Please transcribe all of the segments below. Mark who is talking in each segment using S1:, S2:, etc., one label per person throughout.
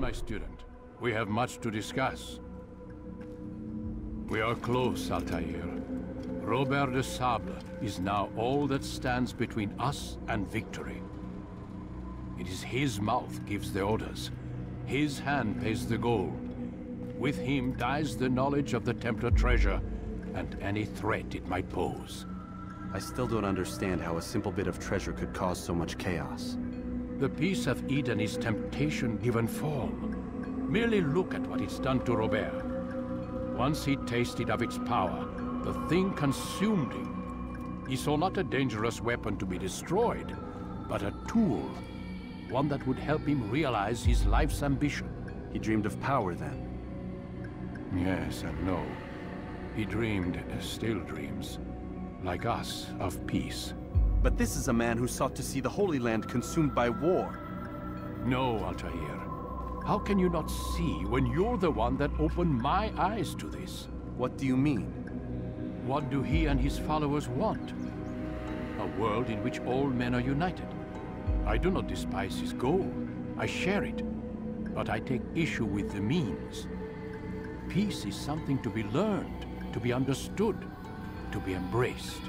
S1: my student. We have much to discuss. We are close, Altaïr. Robert de Sable is now all that stands between us and victory. It is his mouth gives the orders. His hand pays the gold. With him dies the knowledge of the Templar treasure and any threat it might pose.
S2: I still don't understand how a simple bit of treasure could cause so much chaos.
S1: The peace of Eden is temptation given form. Merely look at what it's done to Robert. Once he tasted of its power, the thing consumed him. He saw not a dangerous weapon to be destroyed, but a tool. One that would help him realize his life's ambition.
S2: He dreamed of power then?
S1: Yes and no. He dreamed, still dreams, like us, of peace.
S2: But this is a man who sought to see the Holy Land consumed by war.
S1: No, Altaïr. How can you not see when you're the one that opened my eyes to this?
S2: What do you mean?
S1: What do he and his followers want? A world in which all men are united. I do not despise his goal. I share it. But I take issue with the means. Peace is something to be learned, to be understood, to be embraced.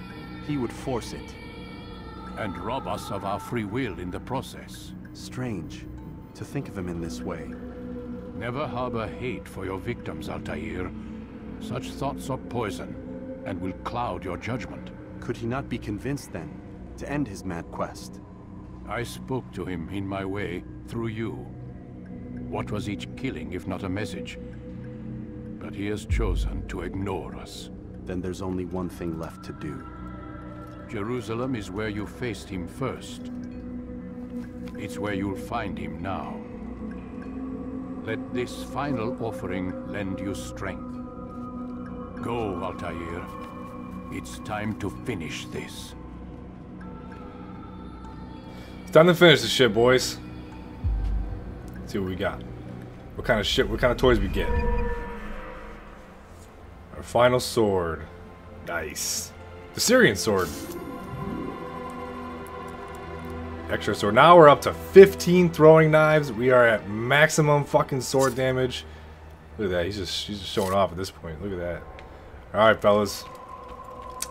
S2: He would force it.
S1: And rob us of our free will in the process.
S2: Strange, to think of him in this way.
S1: Never harbor hate for your victims, Altaïr. Such thoughts are poison, and will cloud your judgment.
S2: Could he not be convinced, then, to end his mad quest?
S1: I spoke to him in my way, through you. What was each killing if not a message? But he has chosen to ignore us.
S2: Then there's only one thing left to do.
S1: Jerusalem is where you faced him first. It's where you'll find him now. Let this final offering lend you strength. Go, Altaïr. It's time to finish this.
S3: It's time to finish this shit, boys. Let's see what we got. What kind of shit, what kind of toys we get. Our final sword. Nice. The Syrian sword. Extra sword. Now we're up to 15 throwing knives. We are at maximum fucking sword damage. Look at that. He's just showing off at this point. Look at that. Alright, fellas.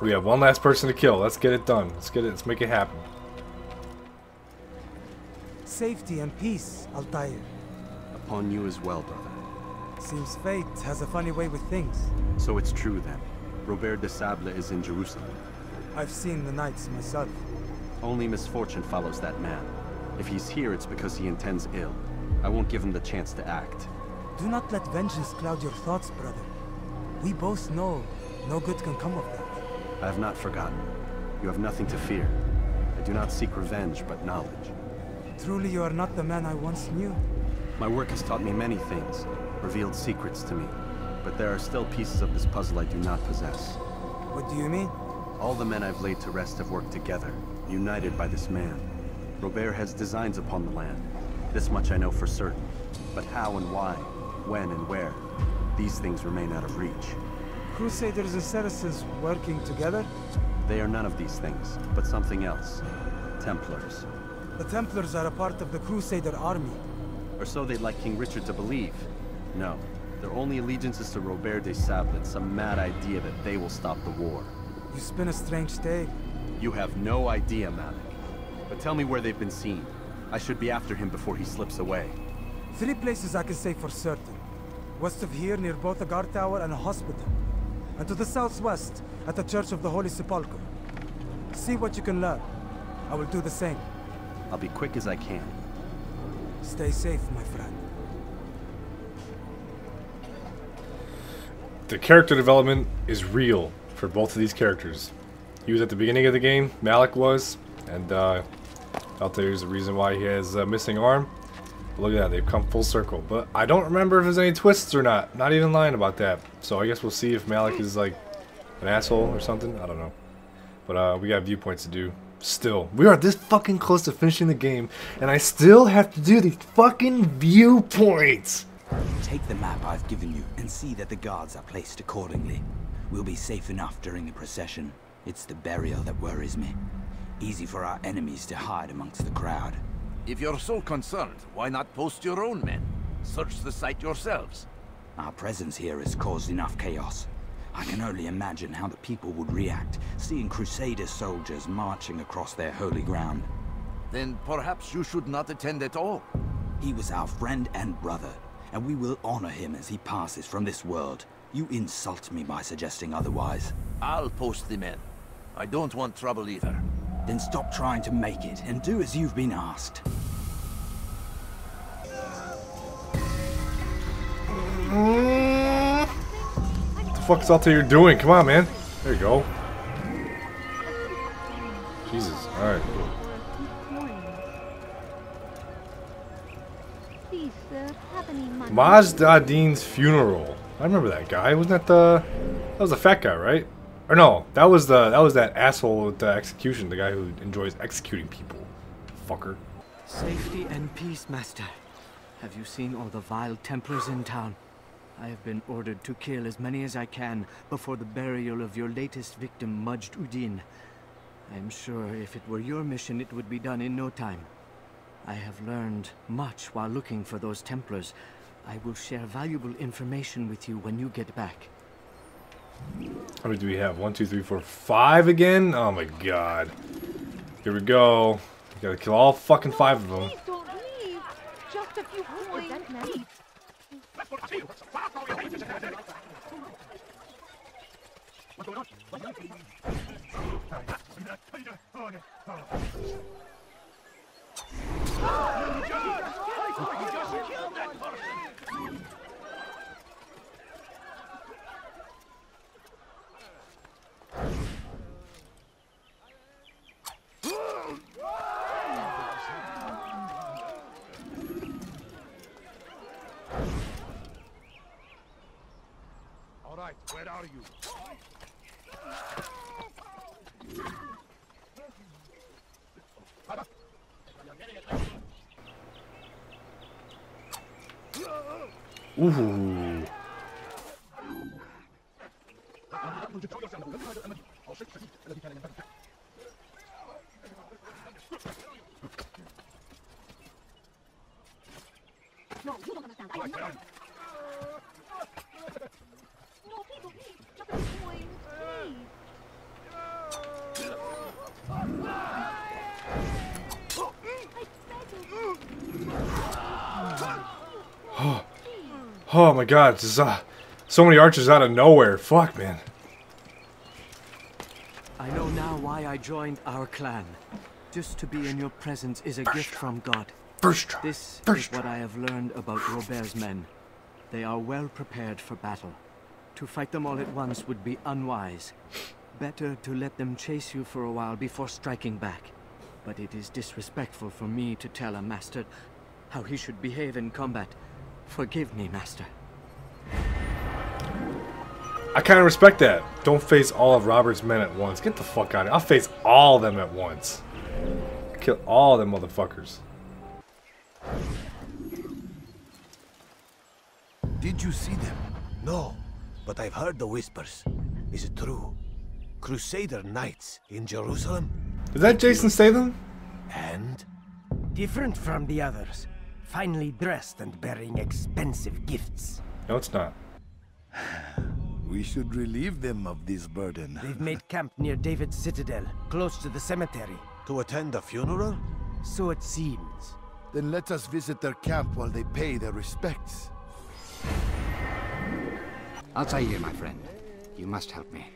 S3: We have one last person to kill. Let's get it done. Let's make it happen.
S4: Safety and peace, Altaïr.
S2: Upon you as well, brother.
S4: Seems fate has a funny way with things.
S2: So it's true then. Robert de Sable is in Jerusalem.
S4: I've seen the knights myself.
S2: Only misfortune follows that man. If he's here, it's because he intends ill. I won't give him the chance to act.
S4: Do not let vengeance cloud your thoughts, brother. We both know no good can come of that.
S2: I have not forgotten. You have nothing to fear. I do not seek revenge, but knowledge.
S4: Truly you are not the man I once knew.
S2: My work has taught me many things, revealed secrets to me. But there are still pieces of this puzzle I do not possess.
S4: What do you mean?
S2: All the men I've laid to rest have worked together, united by this man. Robert has designs upon the land. This much I know for certain. But how and why, when and where, these things remain out of reach.
S4: Crusaders and Saracens working together?
S2: They are none of these things, but something else. Templars.
S4: The Templars are a part of the Crusader army.
S2: Or so they'd like King Richard to believe. No, their only allegiance is to Robert de Sable and some mad idea that they will stop the war.
S4: You spin a strange tale.
S2: You have no idea, Malik. But tell me where they've been seen. I should be after him before he slips away.
S4: 3 places I can say for certain. West of here, near both a guard tower and a hospital. And to the southwest, at the Church of the Holy Sepulchre. See what you can learn. I will do the same.
S2: I'll be quick as I can.
S4: Stay safe, my friend.
S3: The character development is real for both of these characters. He was at the beginning of the game, Malik was, and Altaïr is the reason why he has a missing arm. But look at that, they've come full circle. But I don't remember if there's any twists or not. Not even lying about that. So I guess we'll see if Malik is like an asshole or something. I don't know. But we got viewpoints to do. Still, we are this fucking close to finishing the game, and I still have to do these fucking viewpoints.
S5: Take the map I've given you and see that the guards are placed accordingly. We'll be safe enough during the procession. It's the burial that worries me. Easy for our enemies to hide amongst the crowd.
S6: If you're so concerned, why not post your own men? search the site yourselves.
S5: Our presence here has caused enough chaos. I can only imagine how the people would react, seeing Crusader soldiers marching across their holy ground.
S6: Then perhaps you should not attend at all.
S5: He was our friend and brother, and we will honor him as he passes from this world. You insult me by suggesting otherwise.
S6: I'll post the men. I don't want trouble either.
S5: Then stop trying to make it, and do as you've been asked.
S3: What the fuck is Altaïr doing? Come on, man. There you go. Jesus. Alright. Majd ad-Din's funeral. I remember that guy. Wasn't that was the fat guy, right? Or no, that was that asshole with the execution, the guy who enjoys executing people. Fucker.
S7: Safety and peace, Master. Have you seen all the vile Templars in town? I have been ordered to kill as many as I can before the burial of your latest victim, Majd ad-Din. I am sure if it were your mission, it would be done in no time. I have learned much while looking for those Templars. I will share valuable information with you when you get back.
S3: How many do we have? 1, 2, 3, 4, 5 again? Oh my god. Here we go. We gotta kill all fucking 5 of them.
S8: Please don't leave. Just a few coins.
S1: All right, where are you?
S3: Ooh.
S8: No, you don't understand. I am not. No, please don't leave. Just a few coins, please.
S3: Oh my god, there's so many archers out of nowhere. Fuck, man.
S7: I know now why I joined our clan. Just to be in your presence is a gift from God.
S3: First try.
S7: This is what I have learned about Robert's men. They are well prepared for battle. To fight them all at once would be unwise. Better to let them chase you for a while before striking back. But it is disrespectful for me to tell a master how he should behave in combat. Forgive me, Master.
S3: I kind of respect that. Don't face all of Robert's men at once. Get the fuck out of here. I'll face all of them at once. Kill all of them motherfuckers.
S9: Did you see them? No, but I've heard the whispers. Is it true? Crusader knights in Jerusalem?
S3: Is that Jason Statham?
S9: And?
S10: Different from the others. Finely dressed and bearing expensive gifts.
S3: No, it's not.
S9: We should relieve them of this burden.
S10: They've made camp near David's citadel, close to the cemetery.
S9: To attend a funeral?
S10: So it seems.
S9: Then let us visit their camp while they pay their respects.
S11: Altaïr, my friend. You must help me.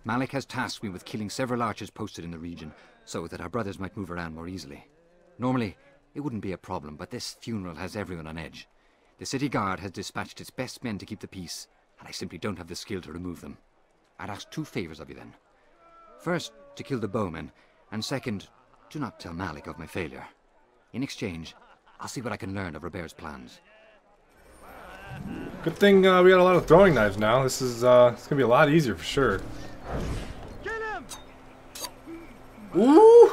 S11: Malik has tasked me with killing several archers posted in the region, so that our brothers might move around more easily. Normally, it wouldn't be a problem, but this funeral has everyone on edge. The city guard has dispatched its best men to keep the peace, and I simply don't have the skill to remove them. I'd ask 2 favors of you then. First, to kill the bowmen, and second, do not tell Malik of my failure. In exchange, I'll see what I can learn of Robert's plans.
S3: Good thing we got a lot of throwing knives now. This is it's gonna be a lot easier for sure.
S4: Kill him!
S3: Ooh!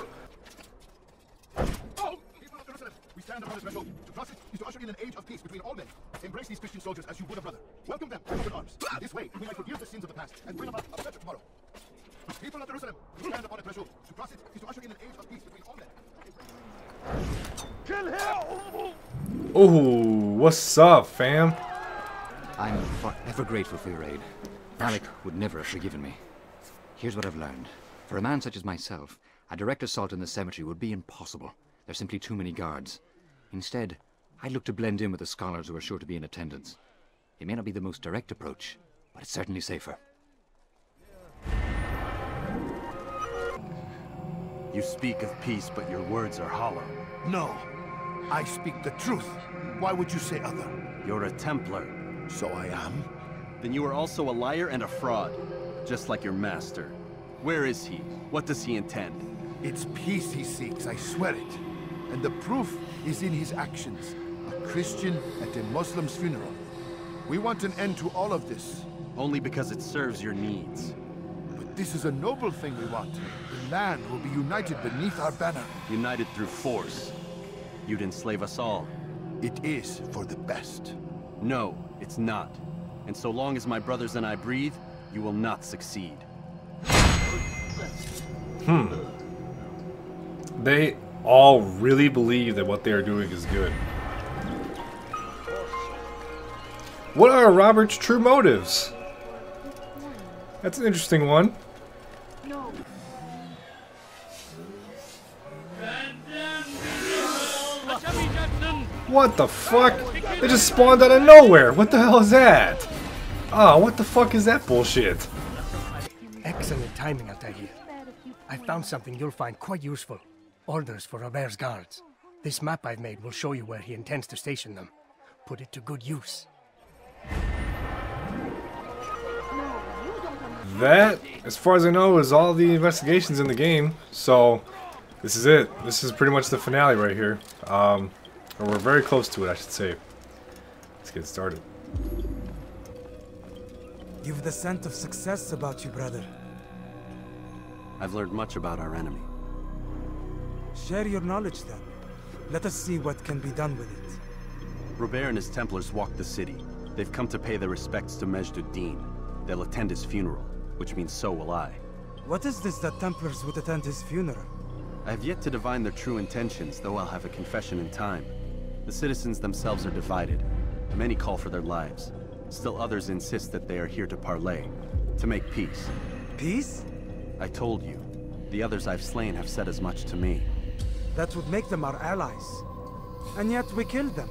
S12: We stand upon the threshold. To cross it is to usher in an age of peace between all men. Embrace these Christian soldiers as you would a brother. Welcome them with open arms. This way, we might forgive the sins of the past and bring about a better tomorrow. People of Jerusalem, we stand upon the threshold. To cross it is to usher in an age of peace between all men.
S4: Kill him!
S3: Ooh, What's up, fam?
S11: I'm forever grateful for your aid. Malik would never have forgiven me. Here's what I've learned. For a man such as myself, a direct assault in the cemetery would be impossible. There's simply too many guards. Instead, I'd look to blend in with the scholars who are sure to be in attendance. It may not be the most direct approach, but it's certainly safer.
S2: You speak of peace, but your words are hollow.
S12: No. I speak the truth. Why would you say other?
S2: You're a Templar.
S12: So I am?
S2: Then you are also a liar and a fraud, just like your master. Where is he? What does he intend?
S12: It's peace he seeks, I swear it. And the proof is in his actions. A Christian at a Muslim's funeral. We want an end to all of this.
S2: Only because it serves your needs.
S12: But this is a noble thing we want. The land will be united beneath our banner.
S2: United through force. You'd enslave us all.
S12: It is for the best.
S2: No, it's not. And so long as my brothers and I breathe, you will not succeed.
S3: They all really believe that what they are doing is good. What are Robert's true motives? That's an interesting one.
S8: No.
S3: What the fuck? They just spawned out of nowhere. What the hell is that? Ah, what the fuck is that bullshit?
S10: Excellent timing, Altaïr. I found something you'll find quite useful. Orders for Robert's guards. This map I've made will show you where he intends to station them. Put it to good use.
S3: That, as far as I know, is all the investigations in the game. So, this is it. This is pretty much the finale right here. Or we're very close to it, I should say. Let's get started.
S4: You've the scent of success about you, brother.
S2: I've learned much about our enemy.
S4: Share your knowledge then. Let us see what can be done with it.
S2: Robert and his Templars walked the city. They've come to pay their respects to Majd-ud-Din. They'll attend his funeral, which means so will I.
S4: What is this that Templars would attend his funeral?
S2: I have yet to divine their true intentions, though I'll have a confession in time. The citizens themselves are divided. Many call for their lives. Still others insist that they are here to parley, to make peace.
S4: Peace?
S2: I told you. The others I've slain have said as much to me.
S4: That would make them our allies. And yet we killed them.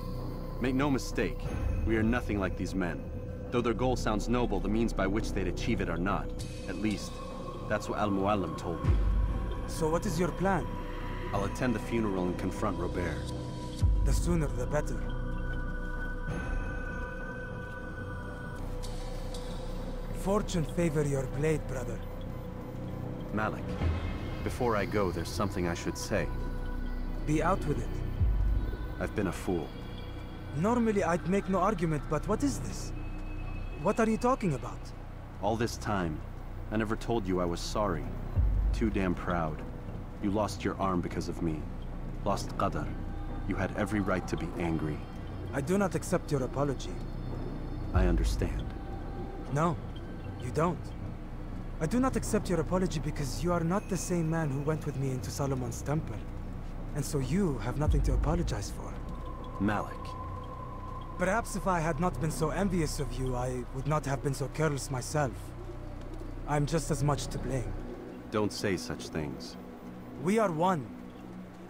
S2: Make no mistake, we are nothing like these men. Though their goal sounds noble, the means by which they'd achieve it are not. At least, that's what Al-Muallim told me.
S4: So what is your plan?
S2: I'll attend the funeral and confront Robert.
S4: The sooner the better. Fortune favor your blade, brother.
S2: Malik, before I go, there's something I should say.
S4: Be out with it.
S2: I've been a fool.
S4: Normally I'd make no argument, but what is this? What are you talking about?
S2: All this time, I never told you I was sorry. Too damn proud. You lost your arm because of me. Lost Qadar. You had every right to be angry.
S4: I do not accept your apology.
S2: I understand.
S4: No, you don't. I do not accept your apology because you are not the same man who went with me into Solomon's temple. And so you have nothing to apologize for.
S2: Malik.
S4: Perhaps if I had not been so envious of you, I would not have been so careless myself. I'm just as much to blame.
S2: Don't say such things.
S4: We are one.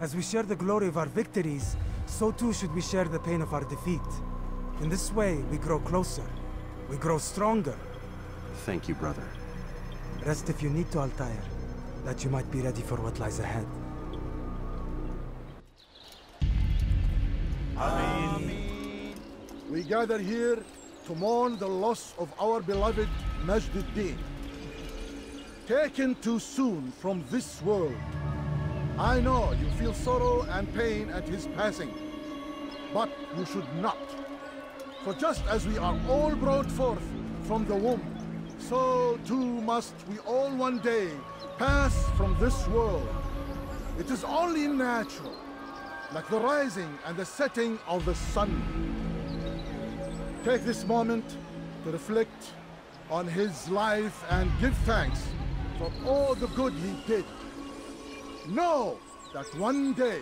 S4: As we share the glory of our victories, so too should we share the pain of our defeat. In this way, we grow closer. We grow stronger.
S2: Thank you, brother.
S4: Rest if you need to, Altaïr, that you might be ready for what lies ahead.
S12: Ameen. We gather here to mourn the loss of our beloved Majd-ud-Din. Taken too soon from this world. I know you feel sorrow and pain at his passing, but you should not. For just as we are all brought forth from the womb, so too must we all one day pass from this world. It is only natural, like the rising and the setting of the sun. Take this moment to reflect on his life and give thanks for all the good he did. Know that one day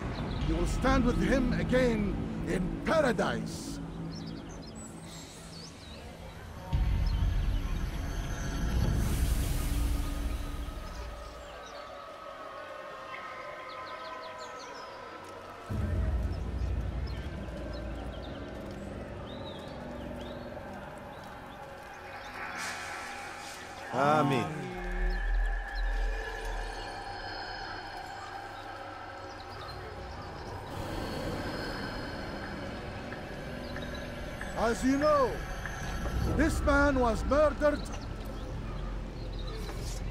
S12: you will stand with him again in paradise.
S9: Amen.
S12: As you know, this man was murdered.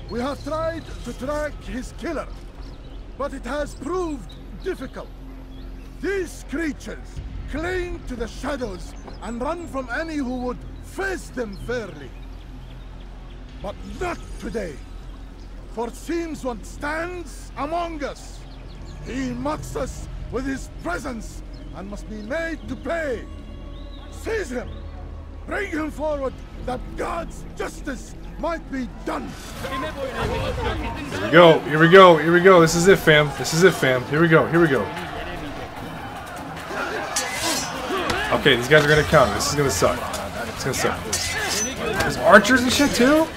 S12: We have tried to track his killer, but it has proved difficult. These creatures cling to the shadows and run from any who would face them fairly. But not today, for it seems one stands among us. He mocks us with his presence and must be made to pay. Seize him! Bring him forward, that God's justice might be done!
S3: Here we go, here we go, here we go. This is it, fam. This is it, fam. Here we go, here we go. Okay, these guys are gonna counter. This is gonna suck. It's gonna suck. There's archers and shit, too?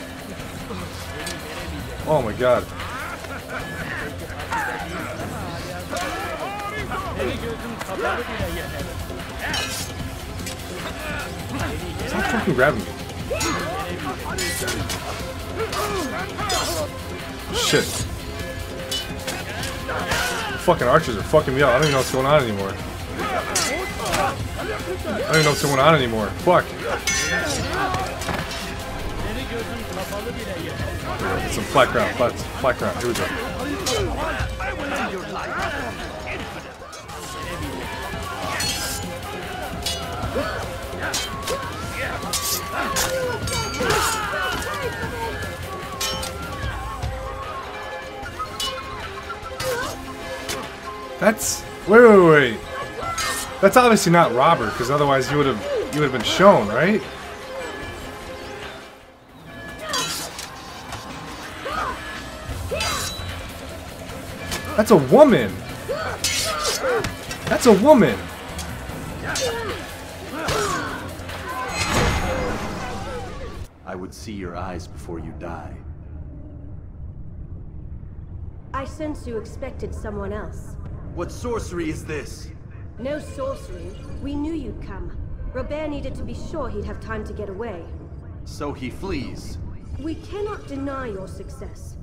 S3: Oh my god. Stop fucking grabbing me. Shit. The fucking archers are fucking me up. I don't even know what's going on anymore. I don't even know what's going on anymore. Fuck. Get some flat ground. Flat ground. Here we go. That's wait. That's obviously not Robert, because otherwise you would have been shown, right? That's a woman. That's a woman.
S2: I would see your eyes before you die.
S13: I sense you expected someone else.
S2: What sorcery is this?
S13: No sorcery. We knew you'd come. Robert needed to be sure he'd have time to get away.
S2: So he flees.
S13: We cannot deny your success.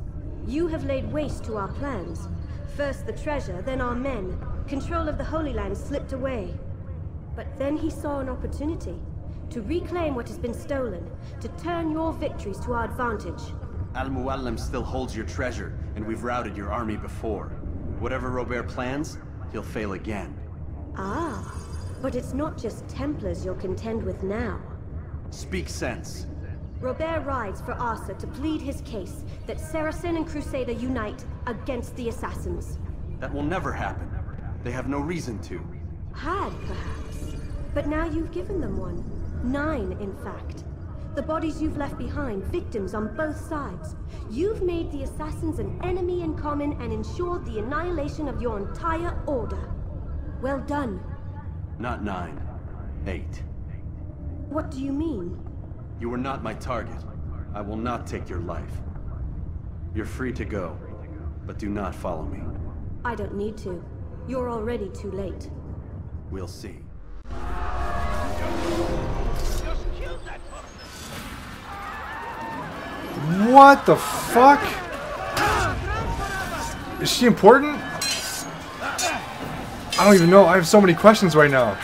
S13: You have laid waste to our plans. First the treasure, then our men. Control of the Holy Land slipped away. But then he saw an opportunity. To reclaim what has been stolen. To turn your victories to our advantage.
S2: Al-Muallim still holds your treasure, and we've routed your army before. Whatever Robert plans, he'll fail again.
S13: Ah, but it's not just Templars you'll contend with now.
S2: Speak sense.
S13: Robert rides for Arthur to plead his case that Saracen and Crusader unite against the Assassins.
S2: That will never happen. They have no reason to.
S13: Had, perhaps. But now you've given them one. 9, in fact. The bodies you've left behind, victims on both sides. You've made the Assassins an enemy in common and ensured the annihilation of your entire order. Well done.
S2: Not 9. 8.
S13: What do you mean?
S2: You are not my target. I will not take your life. You're free to go, but do not follow me.
S13: I don't need to. You're already too late.
S2: We'll see.
S3: What the fuck? Is she important? I don't even know. I have so many questions right now.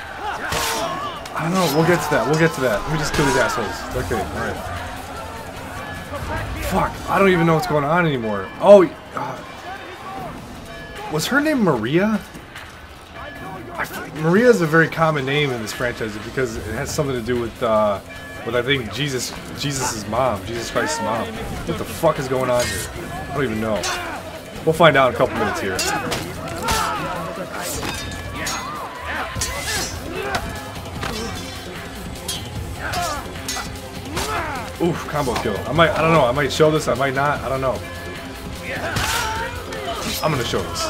S3: I don't know. We'll get to that. We'll get to that. Let me just kill these assholes. Okay, alright. Fuck. I don't even know what's going on anymore. Oh, was her name Maria? Maria is a very common name in this franchise because it has something to do with I think Jesus' mom, Jesus Christ's mom. What the fuck is going on here? I don't even know. We'll find out in a couple minutes here. Oof, combo kill. I don't know, I might show this, I might not, I don't know. I'm gonna show this.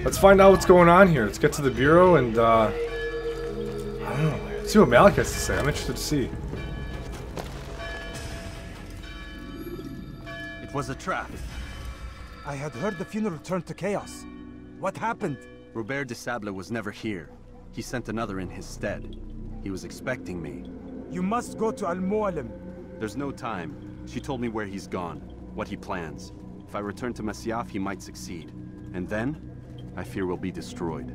S3: Let's find out what's going on here. Let's get to the bureau and I don't know. See what Malik has to say. I'm interested to see.
S2: It was a trap.
S4: I had heard the funeral turned to chaos. What happened?
S2: Robert de Sable was never here. He sent another in his stead. He was expecting me.
S4: You must go to Al-Muallim.
S2: There's no time. She told me where he's gone, what he plans. If I return to Masyaf, he might succeed. And then, I fear we'll be destroyed.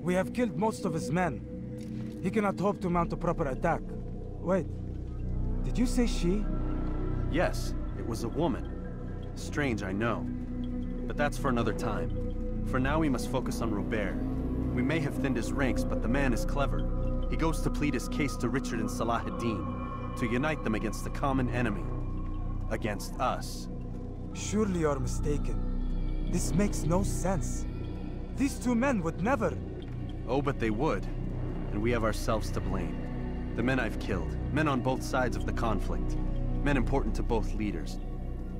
S4: We have killed most of his men. He cannot hope to mount a proper attack. Wait, did you say she?
S2: Yes, it was a woman. Strange, I know. But that's for another time. For now, we must focus on Robert. We may have thinned his ranks, but the man is clever. He goes to plead his case to Richard and Salah ad-Din, to unite them against the common enemy. Against us.
S4: Surely you're mistaken. This makes no sense. These two men would never...
S2: Oh, but they would. And we have ourselves to blame. The men I've killed, men on both sides of the conflict, men important to both leaders.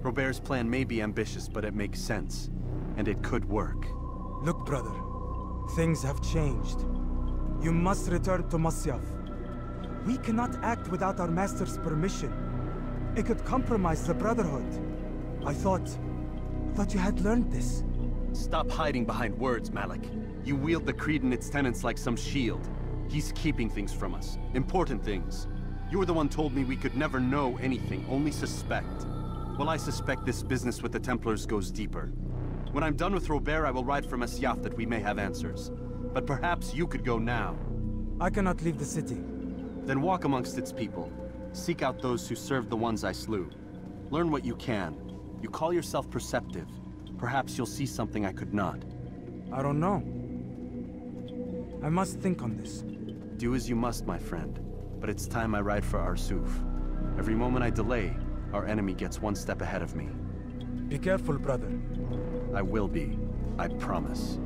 S2: Robert's plan may be ambitious, but it makes sense. And it could work.
S4: Look, brother. Things have changed. You must return to Masyaf. We cannot act without our master's permission. It could compromise the Brotherhood. I thought you had learned this.
S2: Stop hiding behind words, Malik. You wield the creed and its tenets like some shield. He's keeping things from us. Important things. You were the one told me we could never know anything, only suspect. Well, I suspect this business with the Templars goes deeper. When I'm done with Robert, I will ride for Masyaf that we may have answers. But perhaps you could go now.
S4: I cannot leave the city.
S2: Then walk amongst its people. Seek out those who served the ones I slew. Learn what you can. You call yourself perceptive. Perhaps you'll see something I could not.
S4: I don't know. I must think on this.
S2: Do as you must, my friend. But it's time I ride for Arsuf. Every moment I delay, our enemy gets one step ahead of me.
S4: Be careful, brother.
S2: I will be. I promise.